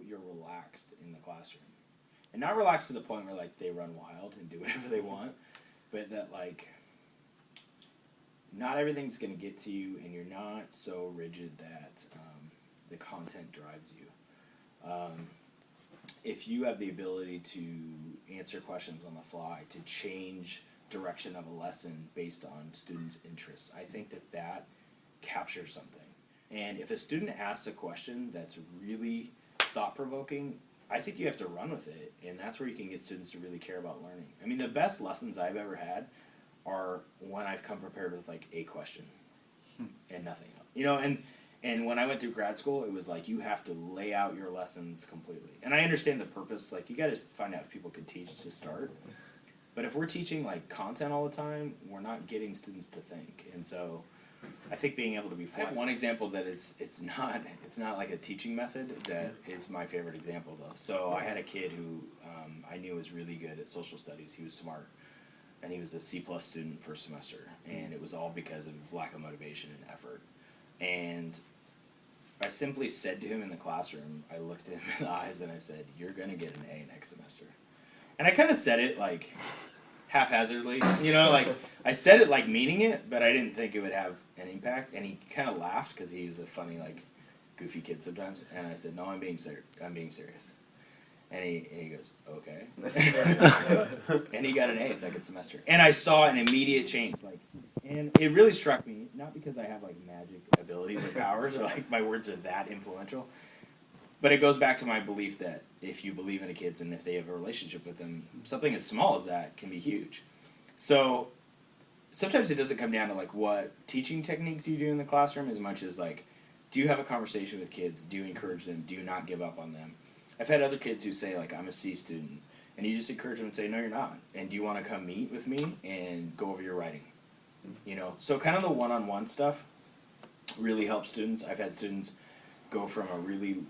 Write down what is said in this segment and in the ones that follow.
you're relaxed in the classroom. And not relaxed to the point where like they run wild and do whatever they want, but that like not everything's going to get to you, and you're not so rigid that the content drives you. If you have the ability to answer questions on the fly, to change direction of a lesson based on students' interests, I think that that captures something. And if a student asks a question that's really thought-provoking, I think you have to run with it, and that's where you can get students to really care about learning. I mean, the best lessons I've ever had are when I've come prepared with like a question and nothing else. You know, and when I went through grad school, it was like you have to lay out your lessons completely. And I understand the purpose. Like, you got to find out if people can teach to start. But if we're teaching like content all the time, we're not getting students to think. And so I think being able to be flexible. I have one example that it's not like a teaching method that is my favorite example though. So I had a kid who I knew was really good at social studies. He was smart, and he was a C+ student first semester, and it was all because of lack of motivation and effort. And I simply said to him in the classroom, I looked at him in the eyes and I said, "You're gonna get an A next semester." And I kind of said it like haphazardly, you know, like I said it like meaning it, but I didn't think it would have an impact. And he kind of laughed because he was a funny, like, goofy kid sometimes. And I said, "No, I'm being serious." And he goes, "Okay." And he got an A second semester. And I saw an immediate change. Like, and it really struck me, not because I have like magic abilities or powers or like my words are that influential, but it goes back to my belief that if you believe in the kids and if they have a relationship with them, something as small as that can be huge. So sometimes it doesn't come down to like what teaching technique do you do in the classroom as much as like, do you have a conversation with kids? Do you encourage them? Do you not give up on them? I've had other kids who say like, "I'm a C student," and you just encourage them and say, "No, you're not. And do you want to come meet with me and go over your writing?" You know, so kind of the one-on-one stuff really helps students. I've had students go from a really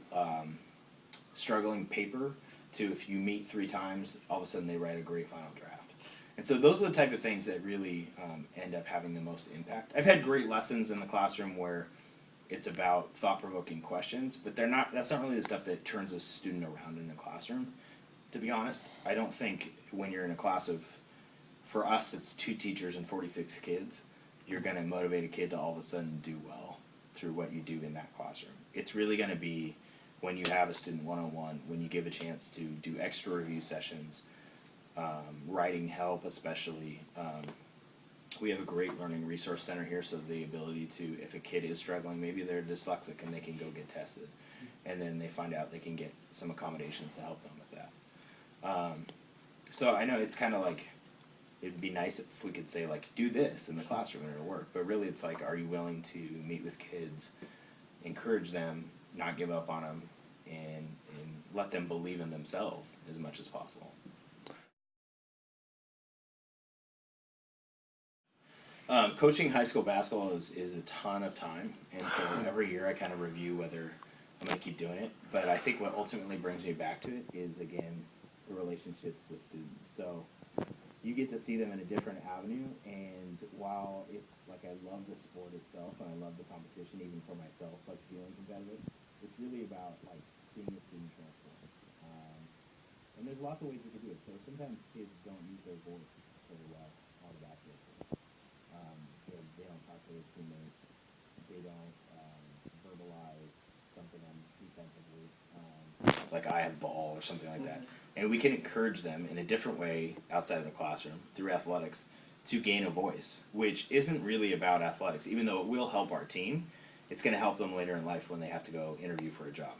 struggling paper to, if you meet 3 times, all of a sudden they write a great final draft. And so those are the type of things that really end up having the most impact. I've had great lessons in the classroom where it's about thought-provoking questions, but that's not really the stuff that turns a student around in the classroom, to be honest. I don't think when you're in a class of, for us, it's 2 teachers and 46 kids, you're going to motivate a kid to all of a sudden do well through what you do in that classroom. It's really going to be when you have a student one-on-one, when you give a chance to do extra review sessions, writing help especially. We have a great learning resource center here, so the ability to, if a kid is struggling, maybe they're dyslexic and they can go get tested, and then they find out they can get some accommodations to help them with that. So I know it's kind of like, it'd be nice if we could say like, do this in the classroom and it'll work, but really it's like, are you willing to meet with kids, encourage them, not give up on them, and let them believe in themselves as much as possible. Coaching high school basketball is a ton of time, and so every year I kind of review whether I'm going to keep doing it, but I think what ultimately brings me back to it is, again, the relationship with students. So you get to see them in a different avenue, and while it's like, I love the sport itself and I love the competition even for myself, like feeling competitive, it's really about like seeing the student transform. And there's lots of ways we can do it. So sometimes kids don't use their voice very well on the basketball court. They don't talk to their teammates. They don't verbalize something on defensively, like I have ball or something like that. And we can encourage them in a different way outside of the classroom through athletics to gain a voice, which isn't really about athletics. Even though it will help our team, it's going to help them later in life when they have to go interview for a job.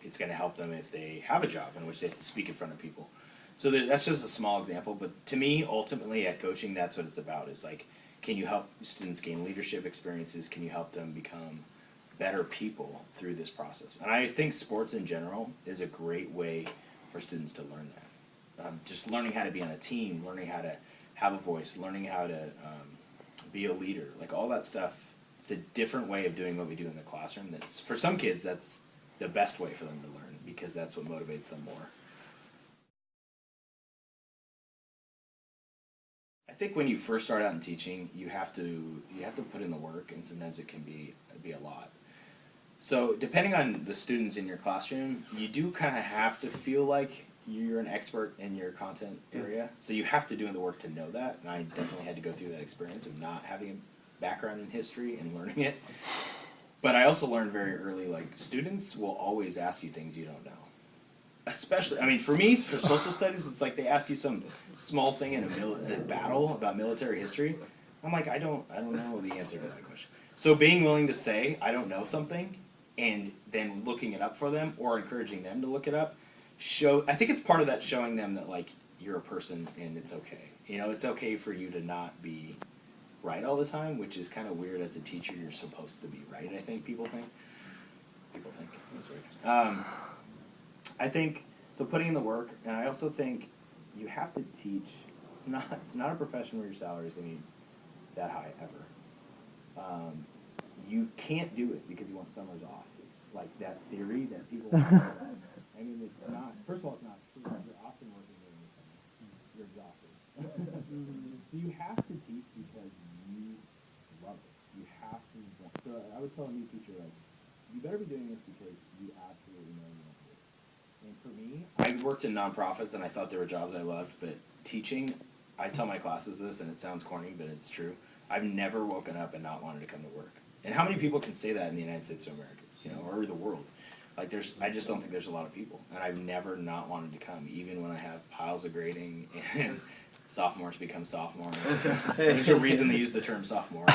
It's going to help them if they have a job in which they have to speak in front of people. So that's just a small example, but to me, ultimately at coaching, that's what it's about. Is like, can you help students gain leadership experiences? Can you help them become better people through this process? And I think sports in general is a great way for students to learn that. Just learning how to be on a team, learning how to have a voice, learning how to be a leader, like all that stuff. It's a different way of doing what we do in the classroom. That's, for some kids, that's the best way for them to learn, because that's what motivates them more. I think when you first start out in teaching, you have to put in the work, and sometimes it can be a lot. So depending on the students in your classroom, you do kind of have to feel like you're an expert in your content area. So you have to do the work to know that. And I definitely had to go through that experience of not having a background in history and learning it. But I also learned very early, like, students will always ask you things you don't know. Especially, I mean, for me, for social studies, it's like they ask you some small thing in a battle about military history. I'm like, I don't know the answer to that question. So being willing to say, I don't know something, and then looking it up for them, or encouraging them to look it up, I think it's part of that showing them that, like, you're a person and it's okay. You know, it's okay for you to not be right all the time, which is kind of weird. As a teacher, you're supposed to be right, I think people think. That's weird. I think, so putting in the work, and I also think you have to teach. It's not a profession where your salary is going to be that high ever. You can't do it because you want summers off. Like that theory that people want. I mean, it's not, first of all, it's not true. You're often working during the summer. You're exhausted. So you have to teach because you love it. You have to. So I would tell a new teacher, like, you better be doing this because you absolutely know you want to do it. And for me, I worked in nonprofits and I thought there were jobs I loved, but teaching, I tell my classes this and it sounds corny, but it's true. I've never woken up and not wanted to come to work. And how many people can say that in the United States of America, you know, or the world? Like, I just don't think there's a lot of people. And I've never not wanted to come, even when I have piles of grading and sophomores become sophomores. There's a reason they use the term sophomore.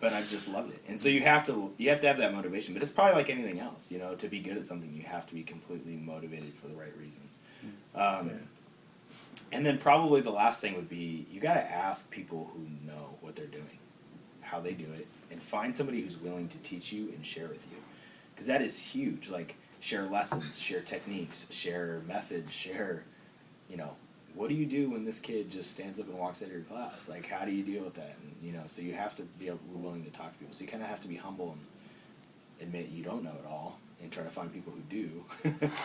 But I've just loved it. And so you have to have that motivation. But it's probably like anything else, you know, to be good at something, you have to be completely motivated for the right reasons. And then probably the last thing would be, you got to ask people who know what they're doing, how they do it, and find somebody who's willing to teach you and share with you. Because that is huge. Like, share lessons, share techniques, share methods, share, you know, what do you do when this kid just stands up and walks out of your class? Like, how do you deal with that? And, you know, so you have to be willing to talk to people. So you kind of have to be humble and admit you don't know it all and try to find people who do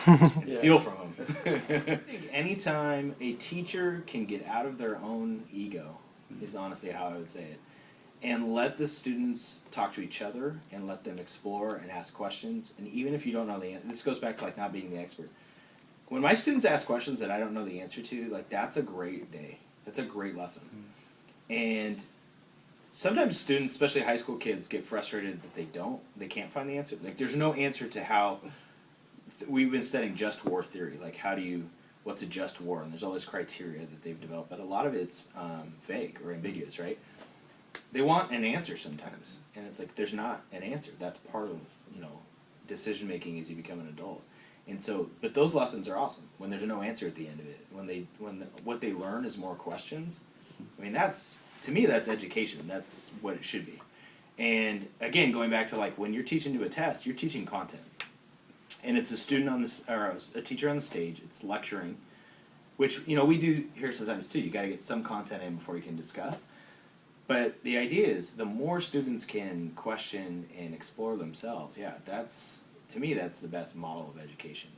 and steal from them. I think anytime a teacher can get out of their own ego is honestly how I would say it. And let the students talk to each other and let them explore and ask questions. And even if you don't know the answer, this goes back to, like, not being the expert. When my students ask questions that I don't know the answer to, like, that's a great day. That's a great lesson. And sometimes students, especially high school kids, get frustrated that they can't find the answer. Like, there's no answer to how, we've been studying just war theory. Like, what's a just war? And there's all this criteria that they've developed, but a lot of it's vague or ambiguous, right? They want an answer sometimes, and it's like, there's not an answer. That's part of, you know, decision making as you become an adult. And so, but those lessons are awesome when there's no answer at the end of it. When what they learn is more questions. I mean, to me, that's education. That's what it should be. And again, going back to, like, when you're teaching to a test, you're teaching content, and it's a student on this, or a teacher on the stage. It's lecturing, which, you know, we do here sometimes too. You got to get some content in before you can discuss. But the idea is, the more students can question and explore themselves, to me, that's the best model of education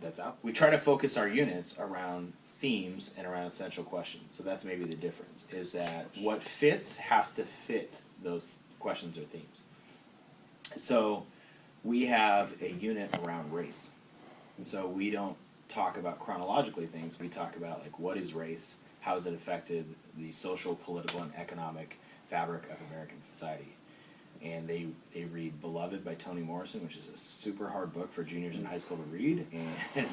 that's out. We try to focus our units around themes and around essential questions. So that's maybe the difference, is that what fits has to fit those questions or themes. So we have a unit around race. So we don't talk about chronologically things. We talk about, like, what is race? How has it affected the social, political, and economic fabric of American society? And they read Beloved by Toni Morrison, which is a super hard book for juniors in high school to read, and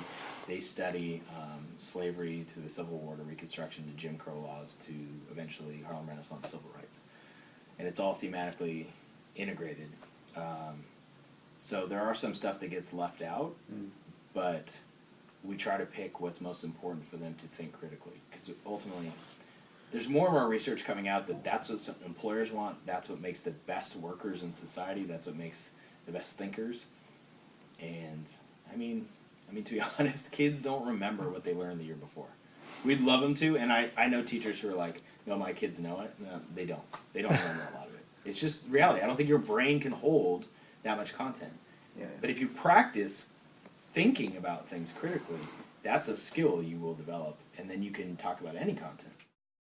they study slavery to the Civil War to Reconstruction to Jim Crow laws to eventually Harlem Renaissance civil rights. And it's all thematically integrated. So there are some stuff that gets left out, but we try to pick what's most important for them to think critically, because ultimately there's more and more research coming out that that's what some employers want, that's what makes the best workers in society, that's what makes the best thinkers. And I mean to be honest, kids don't remember what they learned the year before. We'd love them to, and I know teachers who are like, no, my kids know it. No, they don't remember a lot of it. It's just reality. I don't think your brain can hold that much content. But if you practice thinking about things critically, that's a skill you will develop, and then you can talk about any content.